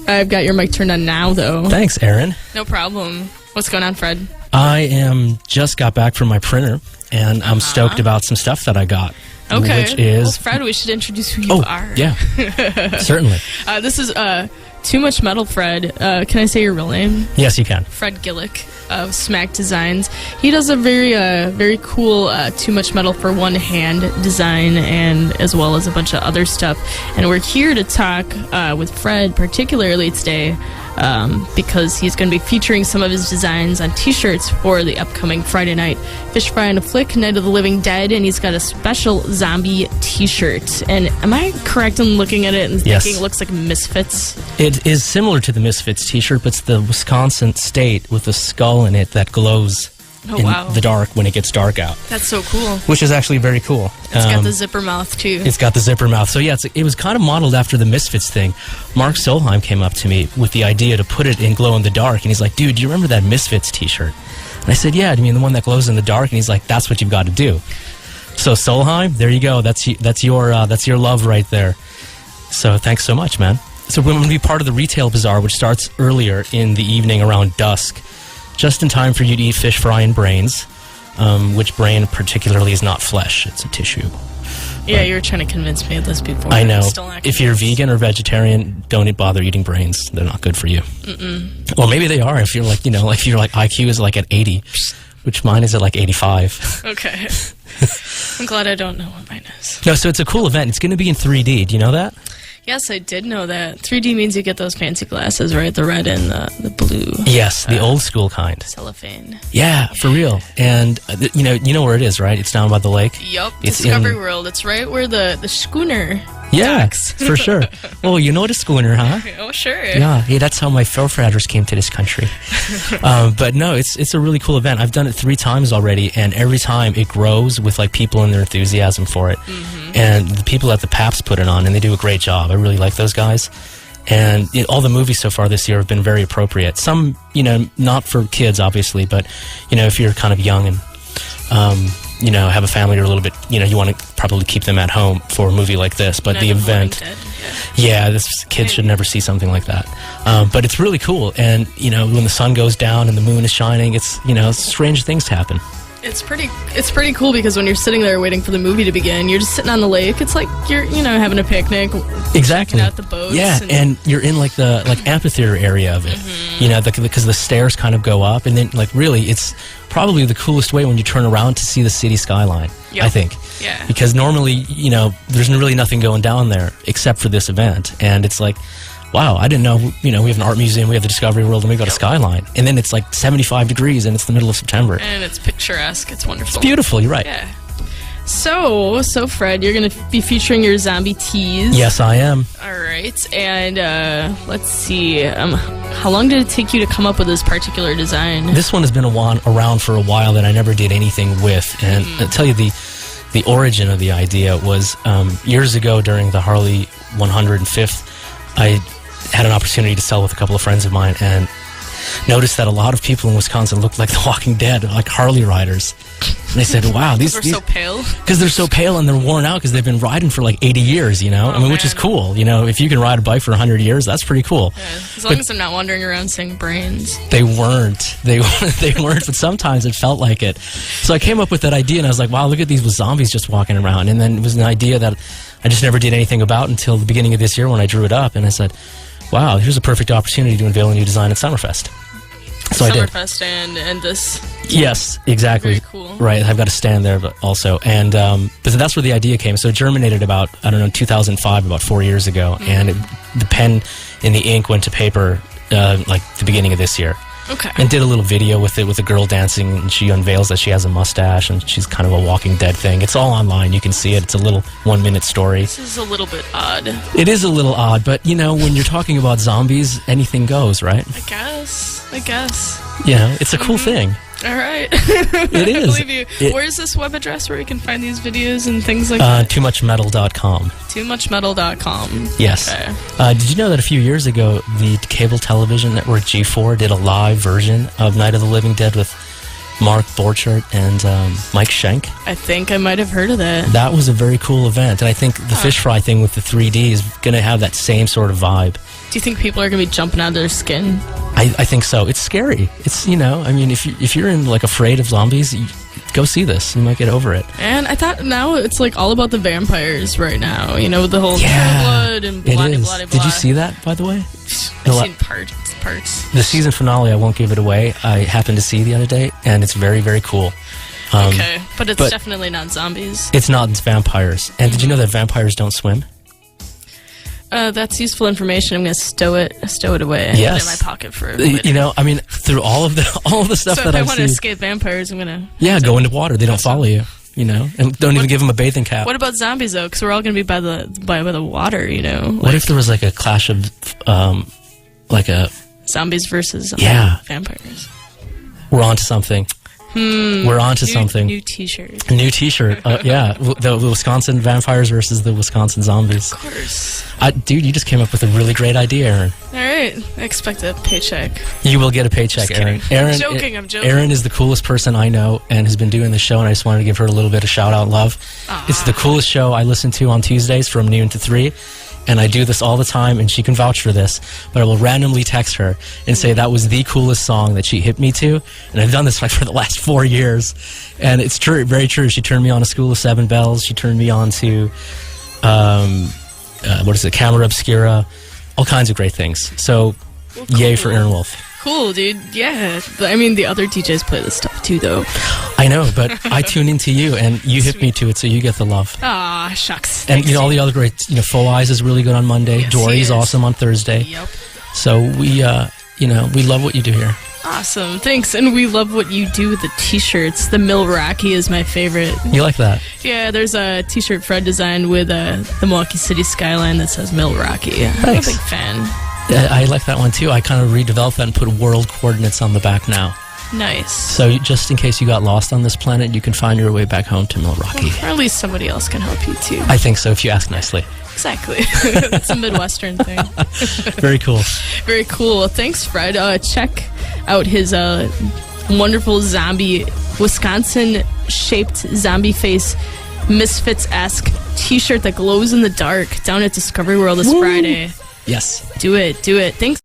I've got your mic turned on now, though. Thanks, Aaron. No problem. What's going on, Fred? I just got back from my printer, and I'm stoked about some stuff that I got. Okay. Which is... Well, Fred, we should introduce who you are. Yeah. Certainly. This is Too Much Metal Fred. Can I say your real name? Yes, you can. Fred Gillick of Smack Designs. He does a very cool Too Much Metal for One Hand design, and as well as a bunch of other stuff. And we're here to talk with Fred particularly today because he's going to be featuring some of his designs on t-shirts for the upcoming Friday night Fish Fry and a Flick Night of the Living Dead, and he's got a special zombie t-shirt. And am I correct in looking at it and thinking it looks like Misfits? It is similar to the Misfits t-shirt, but it's the Wisconsin state with the skull in it that glows in the dark when it gets dark out. That's so cool. Which is actually very cool. It's got the zipper mouth, too. It's got the zipper mouth. So, yeah, it was kind of modeled after the Misfits thing. Mark Solheim came up to me with the idea to put it in glow in the dark, and he's like, dude, do you remember that Misfits t-shirt? And I said, yeah, do you mean the one that glows in the dark? And he's like, that's what you've got to do. So, Solheim, there you go. That's your love right there. So, thanks so much, man. So, we're going to be part of the retail bazaar, which starts earlier in the evening around dusk, just in time for you to eat fish fry and brains, which brain particularly is not flesh, it's a tissue. Yeah, you were trying to convince me of this before. I know. If you're vegan or vegetarian, don't bother eating brains. They're not good for you. Well, maybe they are if you're like, if your IQ is like at 80, which mine is at like 85. Okay. I'm glad I don't know what mine is. No, so it's a cool event. It's going to be in 3D. Do you know that? Yes, I did know that. 3D means you get those fancy glasses, right? The red and the blue. Yes, the old school kind. Cellophane. Yeah, for real. And you know where it is, right? It's down by the lake. Yup, Discovery World. It's right where the schooner docks. For sure. Oh, you know the schooner, huh? Oh, sure. Yeah, that's how my forefathers came to this country. But no, it's a really cool event. I've done it 3 times already, and every time it grows with like people and their enthusiasm for it. And the people at the Paps put it on, and they do a great job. I really like those guys. And all the movies so far this year have been very appropriate. Some, not for kids, obviously, but, if you're kind of young and, have a family or a little bit, you want to probably keep them at home for a movie like this. But the event, this kid should never see something like that. But it's really cool. And, when the sun goes down and the moon is shining, it's, strange things happen. It's pretty cool because when you're sitting there waiting for the movie to begin, you're just sitting on the lake. It's like you're, having a picnic. Exactly. Checking out the boats. Yeah, and you're in like the amphitheater area of it. Because the stairs kind of go up, and then really it's probably the coolest way when you turn around to see the city skyline. Yep. I think. Yeah. Because normally, there's really nothing going down there except for this event, and it's like, wow, I didn't know, we have an art museum, we have the Discovery World, and we got a skyline. And then it's like 75 degrees, and it's the middle of September. And it's picturesque. It's wonderful. It's beautiful, you're right. Yeah. So Fred, you're going to be featuring your zombie tees. Yes, I am. All right. And let's see. How long did it take you to come up with this particular design? This one has been around for a while that I never did anything with. And I'll tell you, the origin of the idea was years ago during the Harley 105th, I had an opportunity to sell with a couple of friends of mine and noticed that a lot of people in Wisconsin looked like the Walking Dead, like Harley riders. And they said, wow, these are so pale. Because they're so pale and they're worn out because they've been riding for like 80 years, which is cool. If you can ride a bike for 100 years, that's pretty cool. Yeah, as long as they're not wandering around saying brains. They weren't, but sometimes it felt like it. So I came up with that idea and I was like, wow, look at these zombies just walking around. And then it was an idea that I just never did anything about until the beginning of this year when I drew it up. And I said, wow, here's a perfect opportunity to unveil a new design at Summerfest. So I did. Summerfest and this. Yes, exactly. Very cool. Right, I've got a stand there, but also, and but that's where the idea came. So it germinated about 2005, about 4 years ago, and the pen and the ink went to paper like the beginning of this year. Okay. And did a little video with it, with a girl dancing, and she unveils that she has a mustache, and she's kind of a Walking Dead thing. It's all online. You can see it. It's a little 1-minute story. This is a little bit odd. It is a little odd, but, when you're talking about zombies, anything goes, right? I guess. It's a cool thing. All right. It is. I believe you. Where's this web address where we can find these videos and things like that? TooMuchMetal.com. TooMuchMetal.com. Yes. Okay. Did you know that a few years ago, the cable television network G4 did a live version of Night of the Living Dead with Mark Borchardt and Mike Schenk. I think I might have heard of that. That was a very cool event, and I think the fish fry thing with the 3D is going to have that same sort of vibe. Do you think people are going to be jumping out of their skin? I think so. It's scary. It's, I mean, if you're in like afraid of zombies, go see this. You might get over it. And I thought now it's like all about the vampires right now. With the whole blood and blah, it is. blah, blah, blah. Did you see that, by the way? I've seen parts. The season finale, I won't give it away. I happened to see the other day, and it's very, very cool. Okay, but it's definitely not zombies. It's not. It's vampires. And did you know that vampires don't swim? That's useful information. I'm going to stow it away. Yes. Put it in my pocket for later. I mean, through all of the stuff so that I've if I want seen. to escape vampires, I'm going to... go into water. They don't follow you, and don't even give them a bathing cap. What about zombies, though? Because we're all going to be by the water, What if there was like a clash of, zombies versus vampires? We're on to something. We're on to something. New T-shirt. New T-shirt. The Wisconsin vampires versus the Wisconsin zombies. Of course. Dude, you just came up with a really great idea, Aaron. All right. I expect a paycheck. You will get a paycheck, Aaron. I'm joking. Aaron is the coolest person I know and has been doing this show, and I just wanted to give her a little bit of shout-out love. It's the coolest show I listen to on Tuesdays from noon to 3. And I do this all the time, and she can vouch for this, but I will randomly text her and say that was the coolest song that she hit me to, and I've done this for the last 4 years, and it's true, very true. She turned me on to School of Seven Bells, she turned me on to, Camera Obscura, all kinds of great things. So, yay for Aaron Wolf. Cool, dude. Yeah. I mean, the other DJs play this stuff too, though. I know, but I tune into you, and you hit me to it, so you get the love. Ah, shucks. And Thanks, all the other great, Full Eyes is really good on Monday. Yes, Dory's awesome on Thursday. Yep. So we love what you do here. Awesome, thanks. And we love what you do with the T-shirts. The Milwaukee is my favorite. You like that? Yeah, there's a T-shirt Fred designed with the Milwaukee City skyline that says Milwaukee. Thanks. I'm a big fan. I like that one too. I kind of redeveloped that and put world coordinates on the back now. Nice. So just in case you got lost on this planet, you can find your way back home to Milwaukee. Or at least somebody else can help you too. I think so, if you ask nicely. Exactly. It's a Midwestern thing. Very cool. Very cool. Thanks, Fred. Check out his wonderful Wisconsin-shaped zombie face Misfits-esque T-shirt that glows in the dark down at Discovery World this Friday. Yes. Do it. Thanks.